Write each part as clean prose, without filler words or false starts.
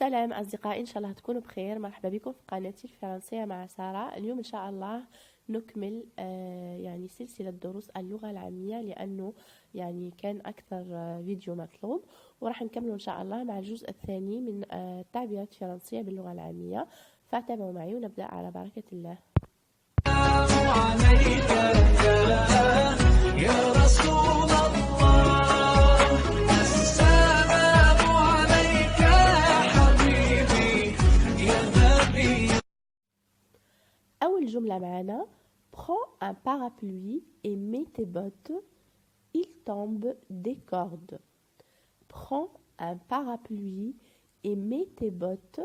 سلام أصدقائي، إن شاء الله تكونوا بخير. مرحبا بكم في قناتي الفرنسية مع سارة. اليوم إن شاء الله نكمل يعني سلسلة دروس اللغة العامية، لأنه يعني كان أكثر فيديو مطلوب، وراح نكمله إن شاء الله مع الجزء الثاني من التعبيرات الفرنسية باللغة العامية. فتابعوا معي ونبدأ على بركة الله. عليك يا رسول الله، السلام عليك يا حبيبي يا نبي. أول جملة معنا: Prends un parapluie et mets tes bottes, il tombe des cordes. Prends un parapluie et mets tes bottes,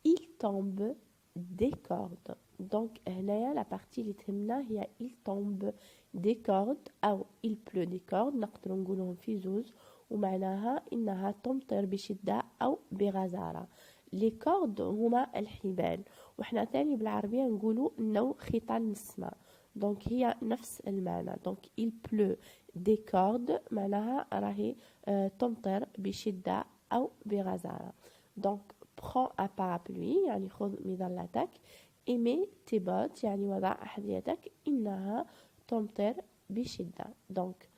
il tombe des cordes. Donc هنايا la partie اللي تهمنا هي il tombe des cordes أو il pleut des cordes. نقدر نقولهم في زوز ومعناها إنها تمطر بشدة أو بغزارة. les cordes هما الحبال، وإحنا ثاني بالعربية نقولوا إنه خيطان السماء. donc هي نفس المعنى. donc il pleut des cordes معناها راهي تمطر بشدة أو بغزارة. donc prends un parapluie يعني خذ مظلتك، et mets tes bottes يعني وضع أحذيتك، إنها تمطر بشدة. donc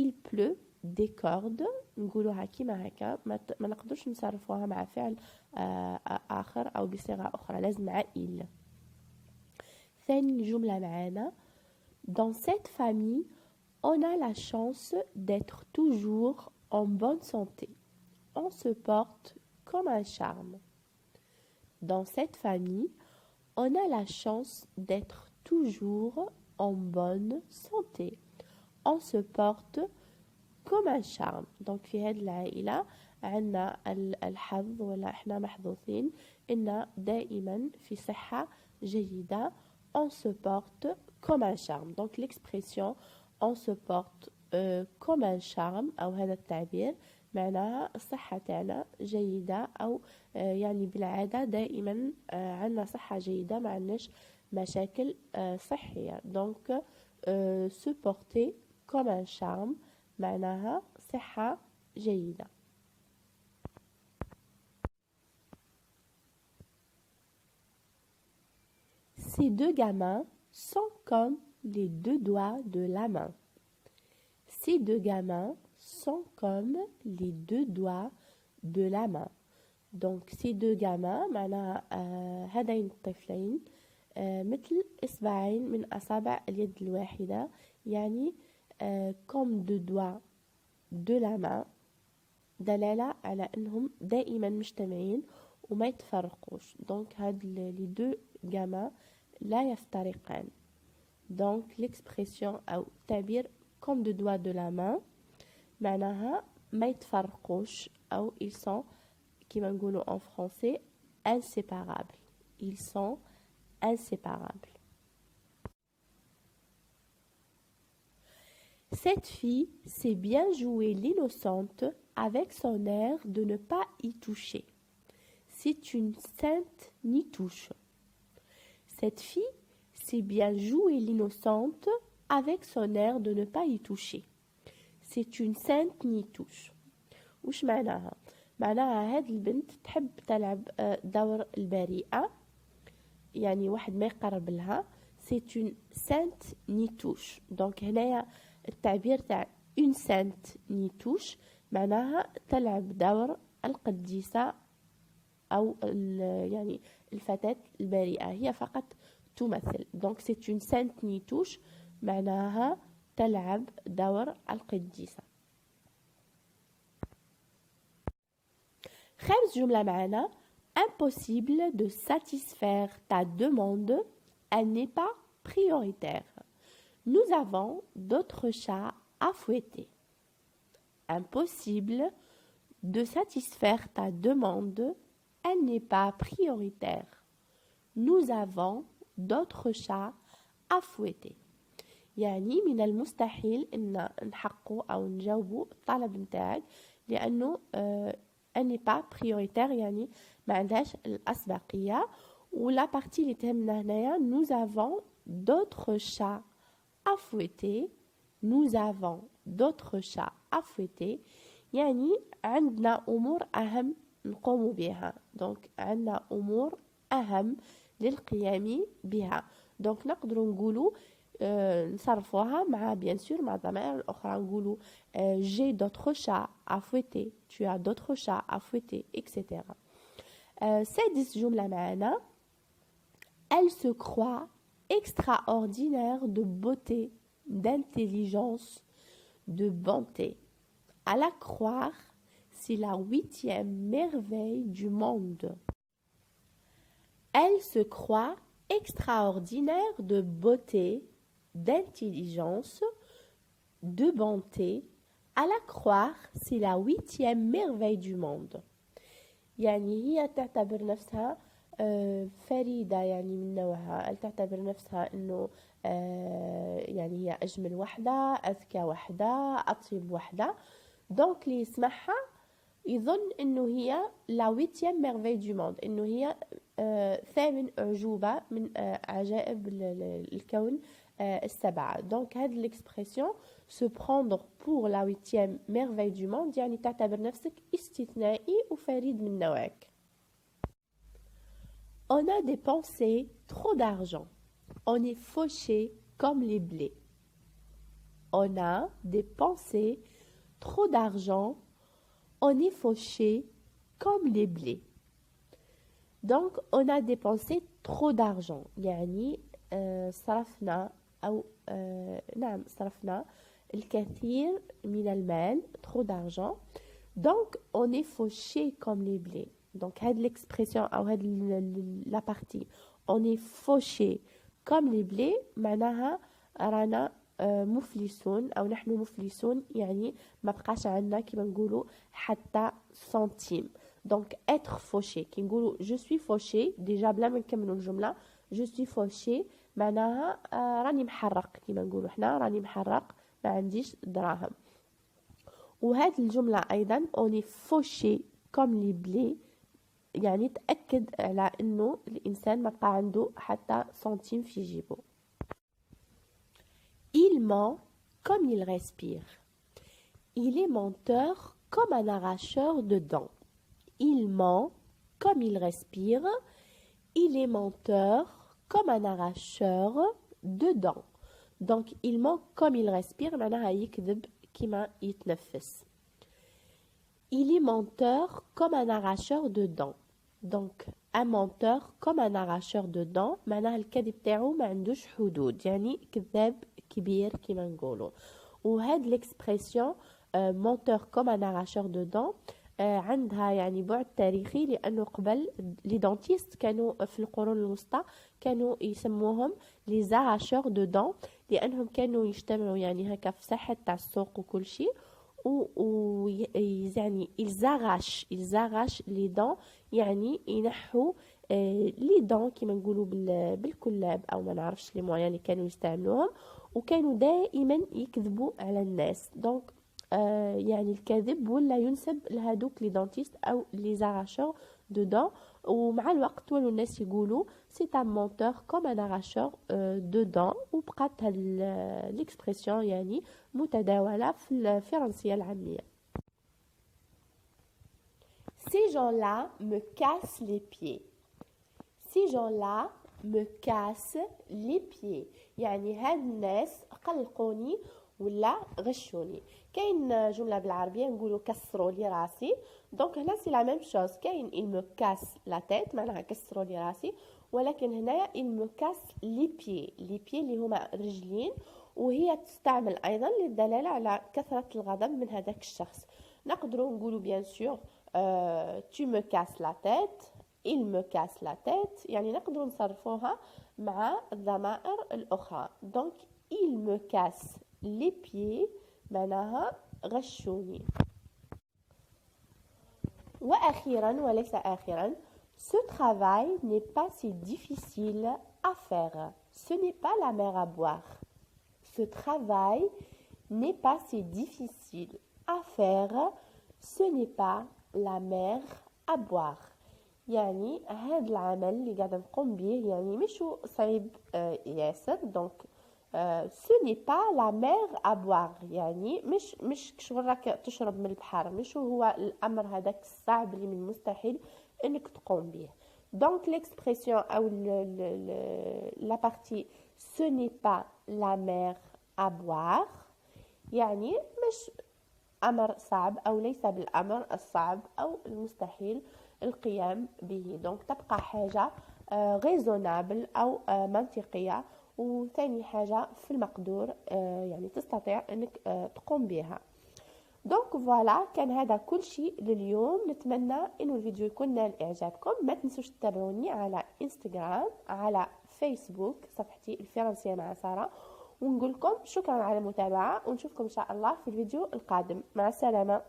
il pleut des cordes نقولوها كيما هكا، ما نقدرش نصرفوها مع فعل آخر أو بصيغة أخرى، لازم مع il. ثاني جملة معانا: dans cette famille on a la chance d'être toujours en bonne santé, on se porte comme un charme. dans cette famille on a la chance d'être toujours en bonne santé, on se porte comme un charme. donc في هذه العائلة عندنا الحظ ولا احنا محظوظين ان دائما في صحة جيدة. on se porte comme un charme. donc l'expression on se porte comme un charme أو هذا التعبير معناها الصحة تاعنا جيدة، أو يعني بالعادة دائما عندنا صحة جيدة، ما عندناش مشاكل صحية. donc se porter comme un charme معناها صحة جيدة. Ces deux gamins sont comme les deux doigts de la main. Ces deux gamins sont comme les deux doigts de la main. donc ces deux gamins معناها هذين الطفلين مثل إصبعين من أصابع اليد الواحدة، يعني comme deux doigts de la main دلالة على أنهم دائما مجتمعين وما يتفرقوش. donc هاد les deux gamins لا يفترقان. donc l'expression أو التعبير comme deux doigts de la main معناها ما يتفرقوش، أو ils sont كما نقولوا en français inséparables. ils sont inséparables. Cette fille sait bien jouer l'innocente avec son air de ne pas y toucher. C'est une sainte nitouche. Cette fille sait bien jouer l'innocente avec son air de ne pas y toucher. C'est une sainte nitouche. وش معناها؟ معناها هاد البنت تحب تلعب دور البريئة، يعني واحد ما يقرب لها. C'est une sainte nitouche. donc هنايا التعبير تاع une sainte nitouche معناها تلعب دور القديسة أو يعني الفتاة البريئة، هي فقط تمثل. donc c'est une sainte nitouche معناها تلعب دور القديسة. خامس جملة معنا: impossible de satisfaire ta demande, elle n'est pas prioritaire. Nous avons d'autres chats à fouetter. Impossible de satisfaire ta demande, elle n'est pas prioritaire. Nous avons d'autres chats à fouetter. يعني من المستحيل ان نحققوا او نجاوبوا الطلب نتاعك، لانه elle n'est pas prioritaire يعني ما عندهاش الاسبقيه. ولا بارتي اللي تهمنا هنايا nous avons d'autres chats à fouetter. nous avons d'autres chats à fouetter يعني عندنا امور اهم نقوم بها. دونك عندنا أمور أهم للقيام بها. دونك نقدروا نقولوا نصرفوها مع bien sûr مع الضمائر الأخرى. نقولوا j'ai d'autres chats à fouetter, tu as d'autres chats à fouetter, etc. سادس جملة معنا. Elle se croit extraordinaire de beauté, d'intelligence, de bonté. À la croire, c'est la 8e merveille du monde. Elle se croit extraordinaire de beauté, d'intelligence, de bonté. À la croire, c'est la 8e merveille du monde. يعني هي تعتبر نفسها فريدة يعني من نوعها. هل تعتبر نفسها أنه يعني هي أجمل وحدة، أذكى وحدة، أطيب وحدة. دونك اللي يسمعها يظن أنه هي لا 8e merveille du monde، أنه هي ثامن أعجوبة من عجائب الكون السبعة. دونك هذه الإكسبرسيون se prendre pour la 8e merveille du monde يعني تعتبر نفسك استثنائي وفريد من نوعك. On a dépensé trop d'argent. On est fauché comme les blés. On a dépensé trop d'argent. On est fauché comme les blés. Donc, on a dépensé trop d'argent. يعني صرفنا أو نعم صرفنا الكثير من المال. Trop d'argent. Donc, on est fauché comme les blés. Donc, هذه l'expression أو هذه la partie on est fauché comme les blés معناها رانا مفلسون أو نحن مفلسون، يعني ما بقاش عندنا كما نقولوا حتى سنتيم. دونك être fauché كي نقولوا je suis fauché déjà بلا ما نكملوا الجملة je suis fauché معناها راني محرق، كما نقولوا حنا راني محرق ما عنديش دراهم. وهذه الجملة أيضا on est fauché comme les blés يعني تأكد على أنه الإنسان ما بقى عنده حتى سنتيم في جيبه. Il ment comme il respire. Il est menteur comme un arracheur de dents. Il ment comme il respire. Il est menteur comme un arracheur de dents. Donc, il ment comme il respire معناها يكذب كما يتنفس. Il est menteur comme un arracheur de dents. Donc, un menteur comme un arracheur de dents معناها الكذب تاعو ما عندوش حدود، يعني كذاب كبير كما نقولوا. وهاد l'expression menteur comme un arracheur de dents عندها يعني بعد تاريخي، لأنه قبل لي دونتيست كانوا في القرون الوسطى كانوا يسموهم لي زاراشور دو دون، لأنهم كانوا يجتمعوا يعني هكا في ساحة تاع السوق وكل شيء و يعني ils arrachent les dents يعني ينحوا لي دون كما نقولوا بالكلاب أو ما نعرفش لي مويان اللي كانوا يستعملوهم، وكانوا دائما يكذبوا على الناس. دونك يعني الكذب ولا ينسب لهذوك لي دونتيست أو لي زاراشور دو دون، ومع الوقت ولوا الناس يقولوا سي ان مونتور كوم ان اراشور دو دون، وبقات هاد ليكسبرسيون يعني متداولة في الفرنسية العامية. Ces gens-là me cassent les pieds. Ces gens-là me cassent les pieds يعني هاد الناس قلقوني ولا غشوني. كاين جمله بالعربيه نقولوا كسروا لي راسي، دونك هنا سي لا ميم شوز. كاين il me casse la tête معناها كسروا لي راسي، ولكن هنا il me casse les pieds. les pieds اللي هما رجلين، وهي تستعمل ايضا للدلاله على كثره الغضب من هذاك الشخص. نقدروا نقولوا bien sûr tu me casses la tête، il me casse la tête، يعني نقدروا نصرفوها مع الضمائر الأخرى. دونك il me casse les pieds معناها غشوني. وأخيرا وليس آخرا ce travail n'est pas si difficile à faire. Ce n'est pas la mer à boire. Ce travail n'est pas si difficile à faire. Ce n'est pas la mer à boire. يعني هذا العمل اللي قاعد نقوم به يعني مش صعيب ياسر. دونك ce n'est pas la mer à boire يعني مش شغل راك تشرب من البحر، مش هو الامر هذاك الصعب اللي من المستحيل انك تقوم به. donc l'expression او la partie ce n'est pas la mer à boire يعني مش امر صعب او ليس بالامر الصعب او المستحيل القيام به. دونك تبقى حاجه ريزونابل او منطقيه، وثاني حاجه في المقدور يعني تستطيع انك تقوم بها. دونك فوالا، كان هذا كل شيء لليوم. نتمنى انه الفيديو يكون نال اعجابكم. ما تنسوش تتابعوني على انستغرام، على فيسبوك، صفحتي الفرنسيه مع ساره. ونقول لكم شكرا على المتابعه، ونشوفكم ان شاء الله في الفيديو القادم. مع السلامه.